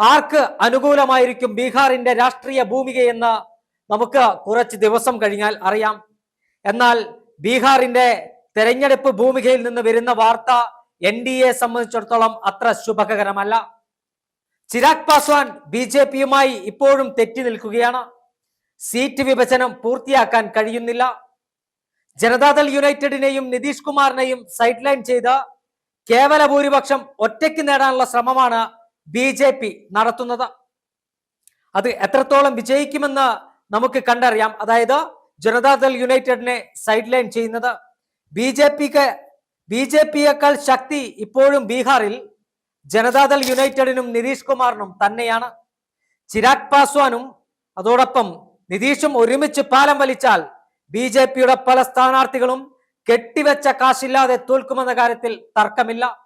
ആർക്ക് അനുകൂലമായിരിക്കും ബീഹാറിന്റെ രാഷ്ട്രീയ ഭൂമികയെന്ന് നമുക്ക് കുറച്ച് ദിവസം കഴിഞ്ഞാൽ അറിയാം. എന്നാൽ ബീഹാറിന്റെ തെരഞ്ഞെടുപ്പ് ഭൂമികയിൽ നിന്ന് വരുന്ന വാർത്ത NDA സംബന്ധിച്ചിടത്തോളം അത്ര ശുഭകരമല്ല. ചിരാഗ് പാസ്വാൻ BJPയുമായി ഇപ്പോഴും തെറ്റി നിൽക്കുകയാണ്. സീറ്റ് വിഭജനം പൂർത്തിയാക്കാൻ കഴിയുന്നില്ല. ജനതാദൾ യുണൈറ്റഡിനെയും നിതീഷ് കുമാറിനെയും സൈഡ് ലൈൻ ചെയ്ത് കേവല ഭൂരിപക്ഷം ഒറ്റയ്ക്ക് നേടാനുള്ള ശ്രമമാണ് BJP നടത്തുന്നത്. അത് എത്രത്തോളം വിജയിക്കുമെന്ന് നമുക്ക് കണ്ടറിയാം. അതായത് ജനതാദൾ യുണൈറ്റഡിനെ സൈഡ് ലൈൻ ചെയ്യുന്നത് BJPയേക്കാൾ ശക്തി ഇപ്പോഴും ബീഹാറിൽ ജനതാദൾ യുണൈറ്റഡിനും നിതീഷ് കുമാറിനും തന്നെയാണ്. ചിരാഗ് പാസ്വാനും അതോടൊപ്പം നിതീഷും ഒരുമിച്ച് പാലം വലിച്ചാൽ BJPയുടെ പല സ്ഥാനാർത്ഥികളും കെട്ടിവെച്ച കാശില്ലാതെ തോൽക്കുമെന്ന കാര്യത്തിൽ തർക്കമില്ല.